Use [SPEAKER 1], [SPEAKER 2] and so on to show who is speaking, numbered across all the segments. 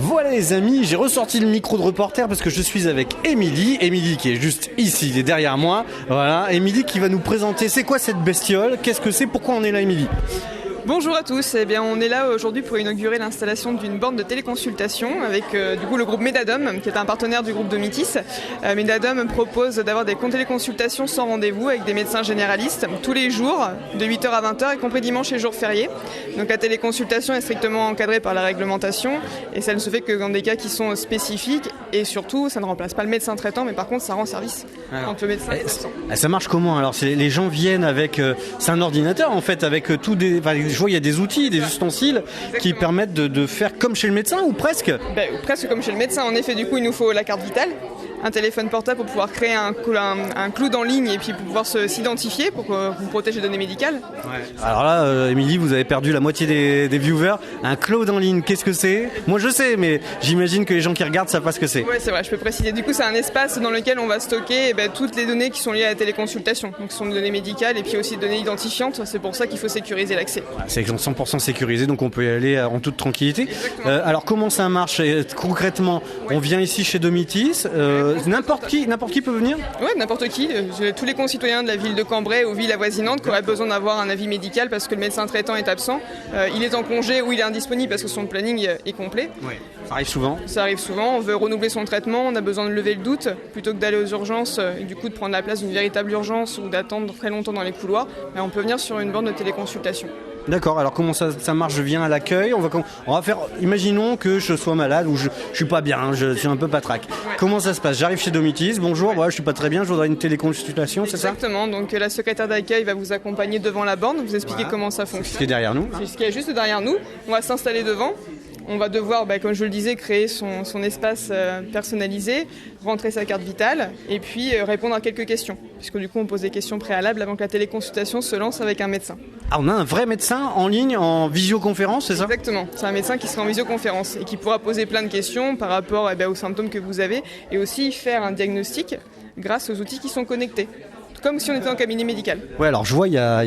[SPEAKER 1] Voilà les amis, j'ai ressorti le micro de reporter parce que je suis avec Émilie qui est juste ici, il est derrière moi. Voilà, Émilie qui va nous présenter c'est quoi cette bestiole, qu'est-ce que c'est, pourquoi on est là Émilie ?
[SPEAKER 2] Bonjour à tous, eh bien, on est là aujourd'hui pour inaugurer l'installation d'une borne de téléconsultation avec du coup, le groupe Medadom qui est un partenaire du groupe Domitis. Medadom propose d'avoir des téléconsultations sans rendez-vous avec des médecins généralistes tous les jours de 8h à 20h, y compris dimanche et jours fériés. Donc la téléconsultation est strictement encadrée par la réglementation et ça ne se fait que dans des cas qui sont spécifiques et surtout ça ne remplace pas le médecin traitant mais par contre ça rend service quand le médecin est absent.
[SPEAKER 1] Ça marche comment alors les gens viennent avec c'est un ordinateur en fait avec tout des je vois il y a des outils, des ustensiles qui permettent de faire comme chez le médecin ou presque.
[SPEAKER 2] Presque comme chez le médecin. En effet, du coup, il nous faut la carte vitale, un téléphone portable pour pouvoir créer un cloud en ligne et puis pour pouvoir s'identifier pour vous protéger les données médicales.
[SPEAKER 1] Ouais. Alors là, Émilie, vous avez perdu la moitié des viewers. Un cloud en ligne, qu'est-ce que c'est ? Moi, je sais, mais j'imagine que les gens qui regardent savent pas ce que c'est.
[SPEAKER 2] Oui, c'est vrai, je peux préciser. Du coup, c'est un espace dans lequel on va stocker toutes les données qui sont liées à la téléconsultation. Donc, ce sont des données médicales et puis aussi des données identifiantes. C'est pour ça qu'il faut sécuriser l'accès.
[SPEAKER 1] C'est 100% sécurisé, donc on peut y aller en toute tranquillité. Alors, comment ça marche concrètement ? On vient ici chez Domitis. N'importe qui peut venir ?
[SPEAKER 2] Oui, n'importe qui. Tous les concitoyens de la ville de Cambrai ou villes avoisinantes qui auraient besoin d'avoir un avis médical parce que le médecin traitant est absent. Il est en congé ou il est indisponible parce que son planning est complet.
[SPEAKER 1] Oui. Ça arrive souvent. Ça
[SPEAKER 2] arrive souvent. On veut renouveler son traitement, on a besoin de lever le doute plutôt que d'aller aux urgences et du coup de prendre la place d'une véritable urgence ou d'attendre très longtemps dans les couloirs. On peut venir sur une borne de téléconsultation.
[SPEAKER 1] D'accord, alors comment ça marche ? Je viens à l'accueil, on va faire, imaginons que je sois malade ou je suis pas bien, je suis un peu patraque. Ouais. Comment ça se passe ? J'arrive chez Domitis, bonjour, je suis pas très bien, je voudrais une téléconsultation, c'est ça ?
[SPEAKER 2] Exactement, donc la secrétaire d'accueil va vous accompagner devant la borne, vous expliquer comment ça fonctionne.
[SPEAKER 1] C'est ce qui est derrière nous.
[SPEAKER 2] C'est ce qui est juste derrière nous, on va s'installer devant. On va devoir, comme je le disais, créer son espace personnalisé, rentrer sa carte vitale et puis répondre à quelques questions. Puisque du coup, on pose des questions préalables avant que la téléconsultation se lance avec un médecin.
[SPEAKER 1] Ah, on a un vrai médecin en ligne, en visioconférence, c'est ça ?
[SPEAKER 2] Exactement. C'est un médecin qui sera en visioconférence et qui pourra poser plein de questions par rapport aux symptômes que vous avez et aussi faire un diagnostic grâce aux outils qui sont connectés. Comme si on était en cabinet médical. Ouais, alors
[SPEAKER 1] je vois, il y a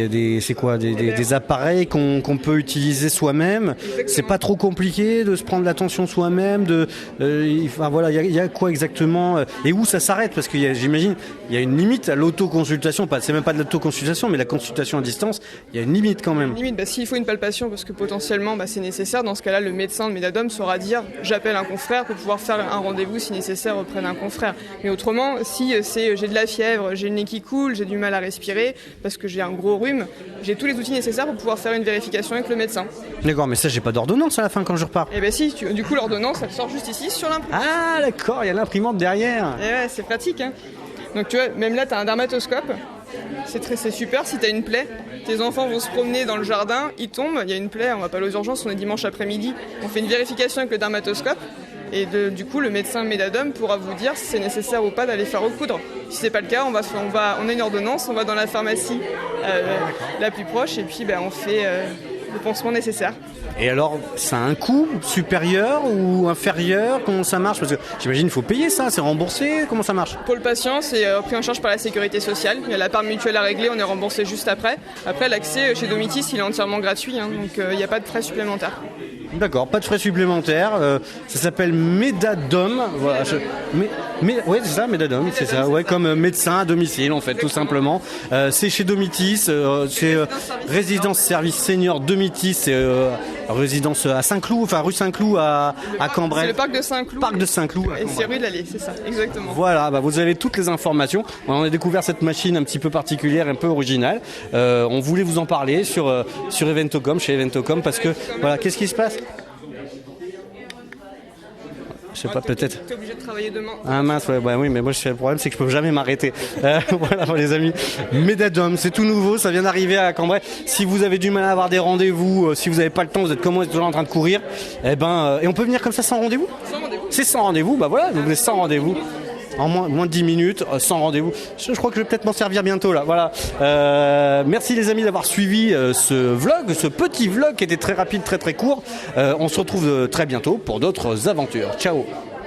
[SPEAKER 1] des appareils qu'on peut utiliser soi-même. Exactement. C'est pas trop compliqué de se prendre l'attention soi-même. Il y a quoi exactement et où ça s'arrête ? Parce que j'imagine, il y a une limite à l'autoconsultation. C'est même pas de l'autoconsultation, mais la consultation à distance. Il y a une limite quand même.
[SPEAKER 2] Une limite, s'il faut une palpation, parce que potentiellement c'est nécessaire. Dans ce cas-là, le médecin de Medadom saura dire j'appelle un confrère pour pouvoir faire un rendez-vous si nécessaire auprès d'un confrère. Mais autrement, si j'ai de la fièvre, j'ai le nez qui coule, j'ai du mal à respirer parce que j'ai un gros rhume, j'ai tous les outils nécessaires pour pouvoir faire une vérification avec le médecin.
[SPEAKER 1] D'accord, mais ça j'ai pas d'ordonnance à la fin quand je repars.
[SPEAKER 2] Eh bien si, du coup l'ordonnance elle sort juste ici sur l'imprimante.
[SPEAKER 1] Ah d'accord, il y a l'imprimante derrière.
[SPEAKER 2] Et ouais, c'est pratique hein. Donc tu vois, même là t'as un dermatoscope, c'est super si t'as une plaie. Tes enfants vont se promener dans le jardin, ils tombent, il y a une plaie, on va pas aller aux urgences, on est dimanche après-midi, on fait une vérification avec le dermatoscope. Et du coup, le médecin Medadom pourra vous dire si c'est nécessaire ou pas d'aller faire recoudre. Si c'est pas le cas, on a une ordonnance, on va dans la pharmacie la plus proche et puis on fait le pansement nécessaire.
[SPEAKER 1] Et alors, ça a un coût supérieur ou inférieur ? Comment ça marche ? Parce que j'imagine qu'il faut payer ça, c'est remboursé ? Comment ça marche ?
[SPEAKER 2] Pour le patient, c'est pris en charge par la sécurité sociale. Il y a la part mutuelle à régler, on est remboursé juste après. Après, l'accès chez Domitis, il est entièrement gratuit, donc il n'y a pas de frais supplémentaires.
[SPEAKER 1] D'accord, pas de frais supplémentaires. Ça s'appelle Medadom. Voilà, oui, c'est ça, Medadom, c'est ça. Ouais, comme médecin à domicile, en fait, exactement. Tout simplement. C'est chez Domitis, c'est résidence service senior Domitis, c'est résidence à Saint-Cloud, enfin rue Saint-Cloud à Cambrai.
[SPEAKER 2] C'est le parc de Saint-Cloud.
[SPEAKER 1] Parc de Saint-Cloud.
[SPEAKER 2] Et c'est rue de l'Allée, c'est ça, exactement.
[SPEAKER 1] Voilà, vous avez toutes les informations. On a découvert cette machine un petit peu particulière, un peu originale. On voulait vous en parler sur Eventocom, chez Eventocom, parce que voilà, qu'est-ce qui se passe ? Je sais pas, peut-être.
[SPEAKER 2] T'es obligé de travailler demain.
[SPEAKER 1] Ah mince, oui, mais moi le problème c'est que je peux jamais m'arrêter. Voilà les amis. Medadom, c'est tout nouveau, ça vient d'arriver à Cambrai. Si vous avez du mal à avoir des rendez-vous, si vous n'avez pas le temps, vous êtes comme moi, vous êtes toujours en train de courir, et on peut venir comme ça sans rendez-vous ?
[SPEAKER 2] Sans rendez-vous.
[SPEAKER 1] C'est sans rendez-vous, voilà, donc c'est sans rendez-vous. En moins de 10 minutes, sans rendez-vous. Je crois que je vais peut-être m'en servir bientôt là. Voilà. Merci les amis d'avoir suivi ce petit vlog qui était très rapide, très très court. On se retrouve très bientôt pour d'autres aventures. Ciao.